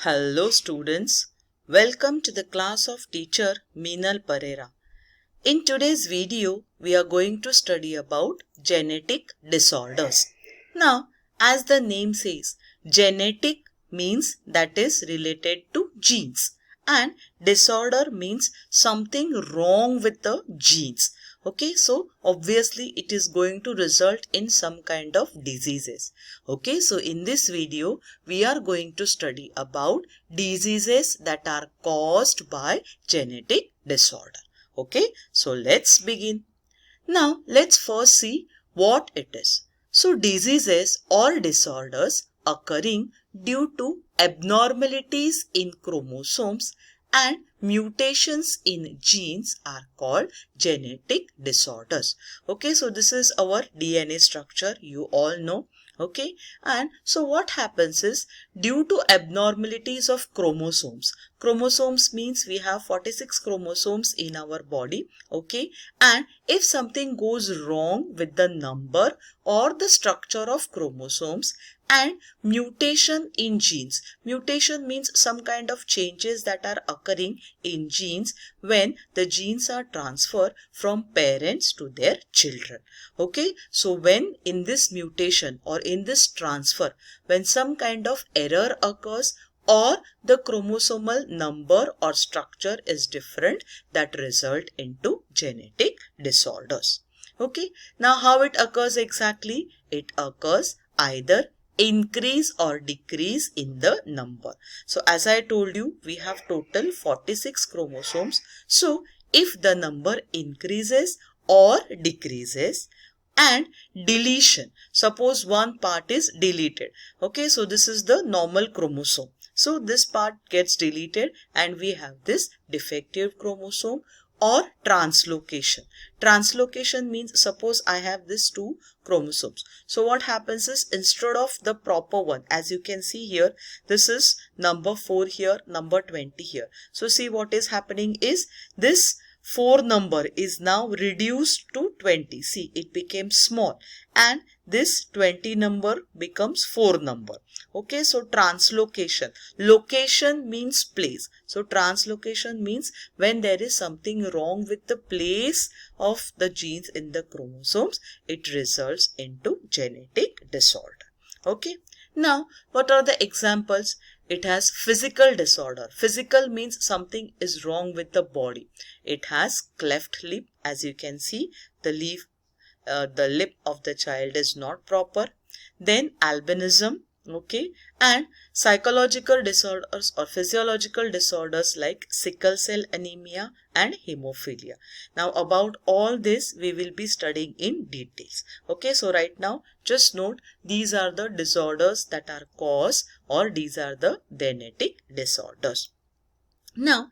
Hello students, welcome to the class of teacher Meenal Pereira. In today's video, we are going to study about genetic disorders. Now, as the name says, genetic means that is related to genes and disorder means something wrong with the genes. Okay, so obviously it is going to result in some kind of diseases. Okay, so in this video, we are going to study about diseases that are caused by genetic disorder. Okay, so let's begin. Now, let's first see what it is. So, diseases or disorders occurring due to abnormalities in chromosomes and mutations in genes are called genetic disorders. Okay, so this is our DNA structure, you all know. Okay, and so what happens is due to abnormalities of chromosomes. Chromosomes means we have 46 chromosomes in our body. Okay, and if something goes wrong with the number or the structure of chromosomes and mutation in genes. Mutation means some kind of changes that are occurring in genes when the genes are transferred from parents to their children. Okay, so when in this mutation or in this transfer, when some kind of error occurs or the chromosomal number or structure is different, that result into genetic disorders. Okay, now how it occurs exactly? It occurs either increase or decrease in the number. So as I told you, we have total 46 chromosomes. So if the number increases or decreases, and deletion, suppose one part is deleted. Okay, so this is the normal chromosome. So this part gets deleted and we have this defective chromosome or translocation. Translocation means suppose I have these two chromosomes. So what happens is instead of the proper one, as you can see here, this is number 4 here, number 20 here. So see what is happening is this 4 number is now reduced to 20. See, it became small and this 20 number becomes 4 number. Okay, so translocation. Location means place. So translocation means when there is something wrong with the place of the genes in the chromosomes, it results into genetic disorder. Okay, now what are the examples? It has physical disorder. Physical means something is wrong with the body. It has cleft lip, as you can see, the lip of the child is not proper. Then albinism, okay, and psychological disorders or physiological disorders like sickle cell anemia and hemophilia. Now about all this we will be studying in details. Okay, so right now just note these are the disorders that are caused or these are the genetic disorders. Now,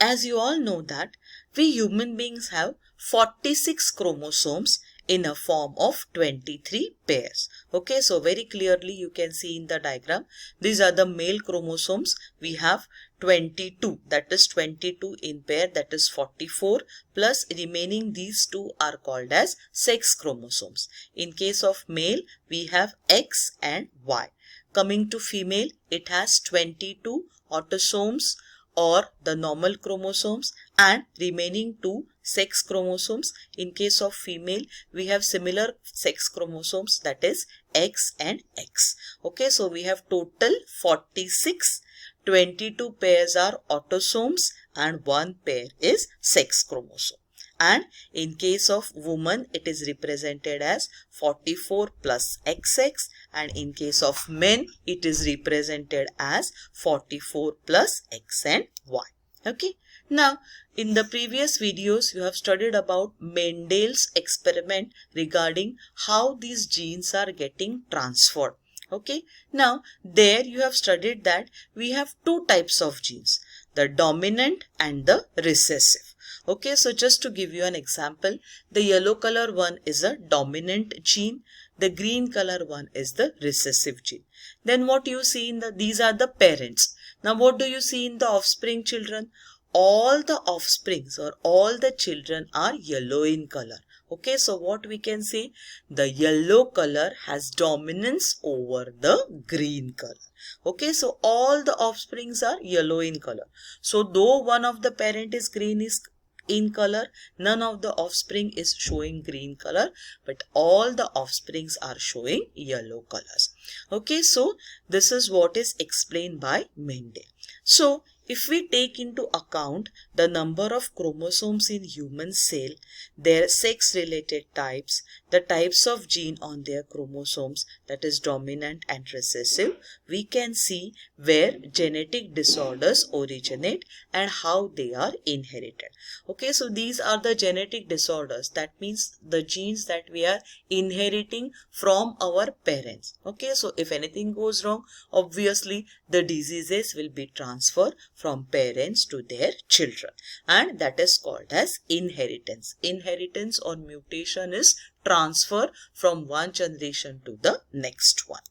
as you all know that we human beings have 46 chromosomes in a form of 23 pairs. Okay, so very clearly you can see in the diagram, these are the male chromosomes. We have 22, that is 22 in pair, that is 44, plus remaining these two are called as sex chromosomes. In case of male, we have X and Y. Coming to female, it has 22 autosomes or the normal chromosomes and remaining 2 sex chromosomes. In case of female, we have similar sex chromosomes, that is X and X. Okay, so we have total 46, 22 pairs are autosomes and 1 pair is sex chromosome. And in case of woman, it is represented as 44 plus XX, and in case of men, it is represented as 44 plus X and Y. Okay. Now, in the previous videos, you have studied about Mendel's experiment regarding how these genes are getting transferred. Okay. Now, there you have studied that we have two types of genes, the dominant and the recessive. Okay, so just to give you an example, the yellow color one is a dominant gene, the green color one is the recessive gene. Then what you see in these are the parents. Now what do you see in the offspring children? All the offsprings or all the children are yellow in color. Okay, so what we can say? The yellow color has dominance over the green color. Okay, so all the offsprings are yellow in color. So though one of the parent is green is in color, none of the offspring is showing green color, but all the offsprings are showing yellow colors. Okay, so this is what is explained by Mendel. So if we take into account the number of chromosomes in human cell, their sex-related types, the types of gene on their chromosomes, that is dominant and recessive, we can see where genetic disorders originate and how they are inherited. Okay, so these are the genetic disorders. That means the genes that we are inheriting from our parents. Okay, so if anything goes wrong, obviously the diseases will be transferred from parents to their children, and that is called as inheritance. Inheritance or mutation is transfer from one generation to the next one.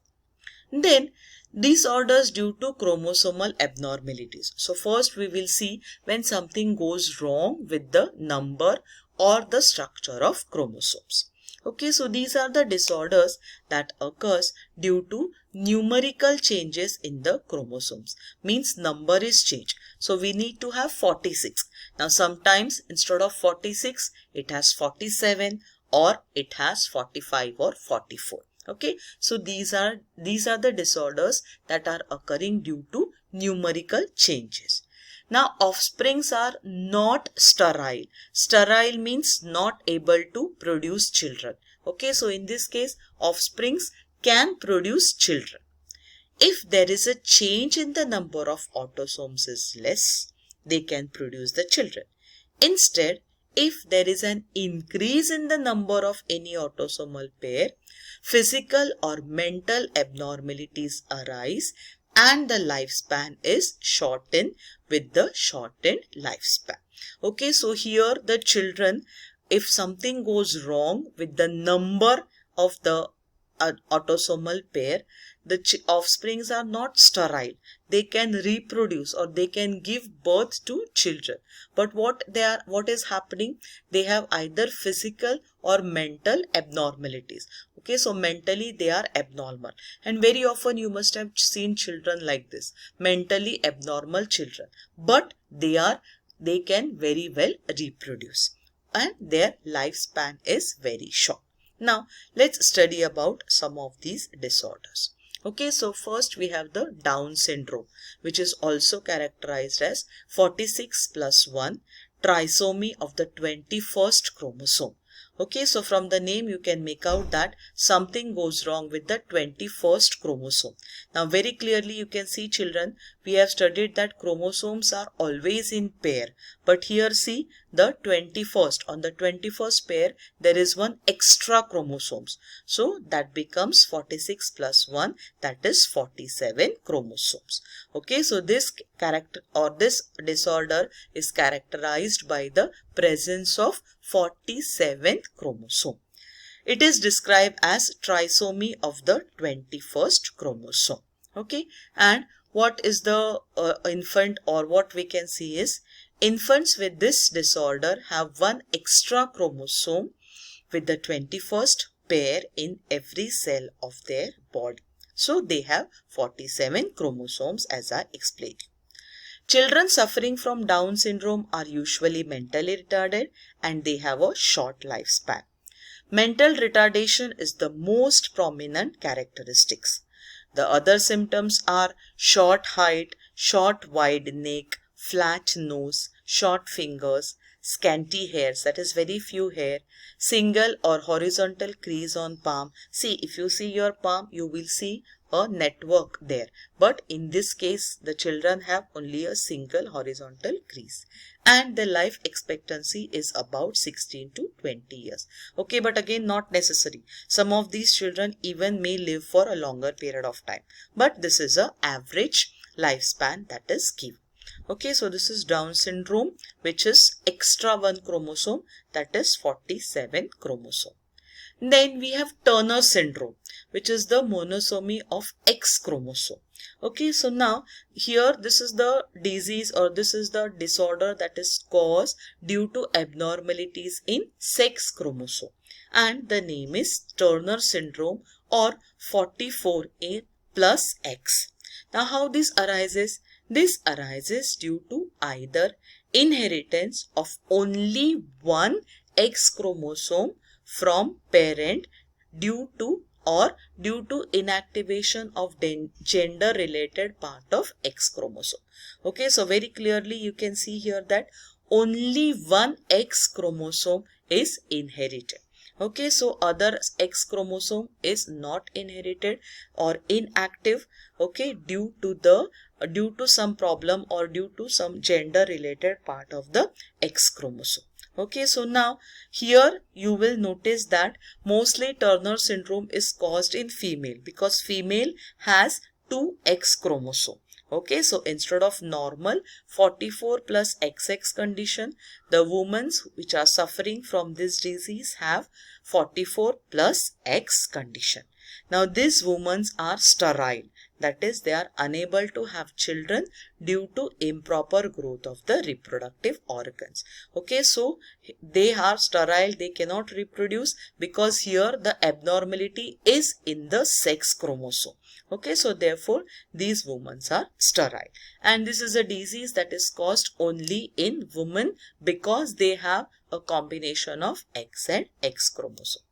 Then disorders due to chromosomal abnormalities. So first we will see when something goes wrong with the number or the structure of chromosomes. Okay, so these are the disorders that occurs due to numerical changes in the chromosomes. Means number is changed. So we need to have 46. Now sometimes instead of 46, it has 47 or it has 45 or 44. Okay, so these are the disorders that are occurring due to numerical changes. Now offsprings are not sterile. Sterile means not able to produce children. Okay, so in this case offsprings can produce children. If there is a change in the number of autosomes is less, they can produce the children. Instead, if there is an increase in the number of any autosomal pair, physical or mental abnormalities arise and the lifespan is shortened with the shortened lifespan. Okay, so here the children, if something goes wrong with the number of the autosomal pair, the offsprings are not sterile. They can reproduce or they can give birth to children. But what is happening? They have either physical or mental abnormalities. Okay, so mentally they are abnormal. And very often you must have seen children like this. Mentally abnormal children. But they can very well reproduce. And their lifespan is very short. Now, let's study about some of these disorders. Okay, so first we have the Down syndrome, which is also characterized as 46 plus 1 trisomy of the 21st chromosome. Okay, so from the name you can make out that something goes wrong with the 21st chromosome. Now very clearly you can see, children, we have studied that chromosomes are always in pair. But here see the 21st, on the 21st pair there is one extra chromosomes. So that becomes 46 plus 1, that is 47 chromosomes. Okay, so this disorder is characterized by the presence of 47th chromosome. It is described as trisomy of the 21st chromosome. Okay, and what is the infant, or what we can see is infants with this disorder have one extra chromosome with the 21st pair in every cell of their body. So they have 47 chromosomes, as I explained. Children suffering from Down syndrome are usually mentally retarded and they have a short lifespan. Mental retardation is the most prominent characteristics. The other symptoms are short height, short wide neck, flat nose, short fingers, scanty hairs, that is very few hair, single or horizontal crease on palm. See, if you see your palm, you will see a network there. But in this case, the children have only a single horizontal crease. And the life expectancy is about 16 to 20 years. Okay, but again, not necessary. Some of these children even may live for a longer period of time. But this is an average lifespan that is given. Okay, so this is Down syndrome, which is extra one chromosome, that is 47 chromosome. Then we have Turner syndrome, which is the monosomy of X chromosome. Okay, so now here this is the disease, or this is the disorder that is caused due to abnormalities in sex chromosome, and the name is Turner syndrome or 44A plus X. Now how this arises? This arises due to either inheritance of only one X chromosome from parent due to inactivation of gender related part of X chromosome. Okay, so very clearly you can see here that only one X chromosome is inherited. Okay, so other X chromosome is not inherited or inactive, okay, due to some problem or due to some gender related part of the X chromosome. Okay, so now here you will notice that mostly Turner syndrome is caused in female, because female has two X chromosome. Okay, so instead of normal 44 plus XX condition, the women which are suffering from this disease have 44 plus X condition. Now these women are sterile, that is they are unable to have children due to improper growth of the reproductive organs. Okay, so they are sterile, they cannot reproduce because here the abnormality is in the sex chromosome. Okay, so therefore these women are sterile, and this is a disease that is caused only in women because they have a combination of X and X chromosome.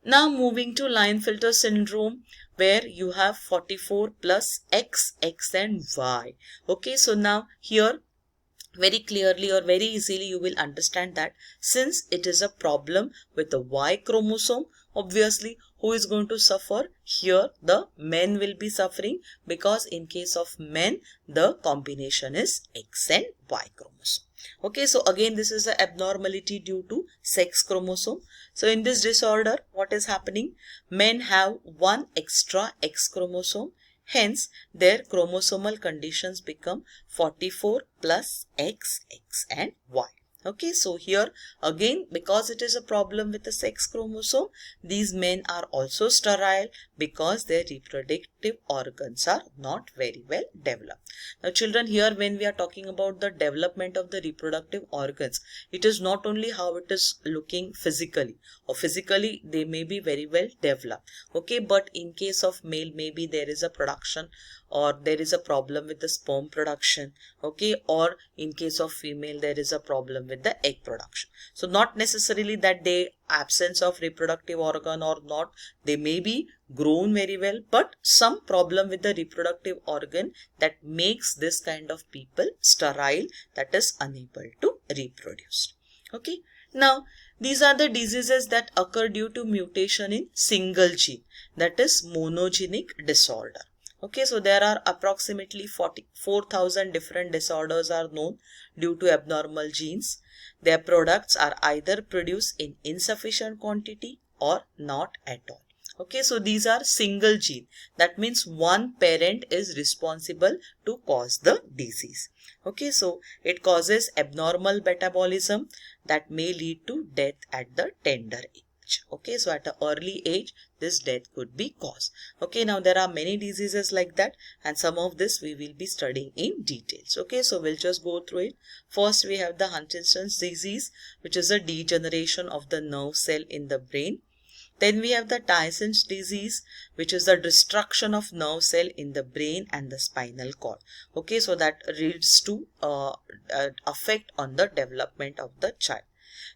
Now moving to Klinefelter syndrome, where you have 44 plus X, X and Y. Okay, so now here very clearly or very easily you will understand that since it is a problem with the Y chromosome, obviously who is going to suffer? Here the men will be suffering, because in case of men the combination is X and Y chromosome. Okay, so again this is an abnormality due to sex chromosome. So in this disorder what is happening? Men have one extra X chromosome. Hence, their chromosomal conditions become 44 plus X, X and Y. Okay, so here again, because it is a problem with the sex chromosome, these men are also sterile because their reproductive organs are not very well developed. Now children, here when we are talking about the development of the reproductive organs, it is not only how it is looking physically, or physically they may be very well developed. Okay, but in case of male, maybe there is a production or there is a problem with the sperm production. Okay, or in case of female there is a problem with the egg production. So not necessarily that they absence of reproductive organ or not, they may be grown very well, but some problem with the reproductive organ that makes this kind of people sterile, that is unable to reproduce. Okay, now these are the diseases that occur due to mutation in single gene, that is monogenic disorder. Okay, so there are approximately 44,000 different disorders are known due to abnormal genes. Their products are either produced in insufficient quantity or not at all. Okay, so these are single gene. That means one parent is responsible to cause the disease. Okay, so it causes abnormal metabolism that may lead to death at the tender age. Okay, so at an early age this death could be caused. Okay, now there are many diseases like that, and some of this we will be studying in details. Okay, so we'll just go through it. First we have the Huntington's disease, which is a degeneration of the nerve cell in the brain. Then we have the Tyson's disease, which is the destruction of nerve cell in the brain and the spinal cord. Okay, so that leads to effect on the development of the child.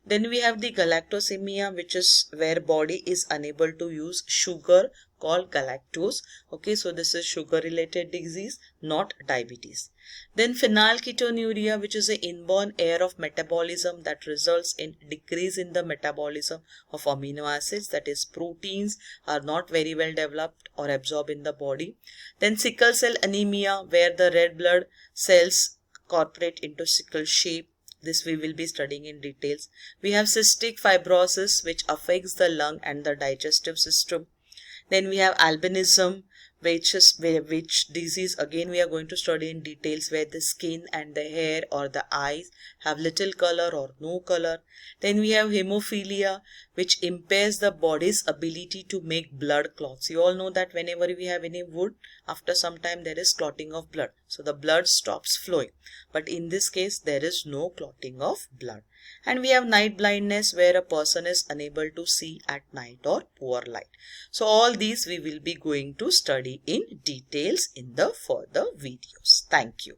Then we have the galactosemia, which is where body is unable to use sugar called galactose. Okay, so this is sugar related disease, not diabetes. Then phenylketonuria, which is an inborn error of metabolism that results in decrease in the metabolism of amino acids, that is proteins are not very well developed or absorbed in the body. Then sickle cell anemia, where the red blood cells incorporate into sickle shape. This we will be studying in details. We have cystic fibrosis, which affects the lung and the digestive system. Then we have albinism, which disease again we are going to study in details, where the skin and the hair or the eyes have little color or no color. Then we have hemophilia, which impairs the body's ability to make blood clots. You all know that whenever we have any wound, after some time there is clotting of blood, so the blood stops flowing, but in this case there is no clotting of blood. And we have night blindness, where a person is unable to see at night or poor light. So all these we will be going to study in details in the further videos. Thank you.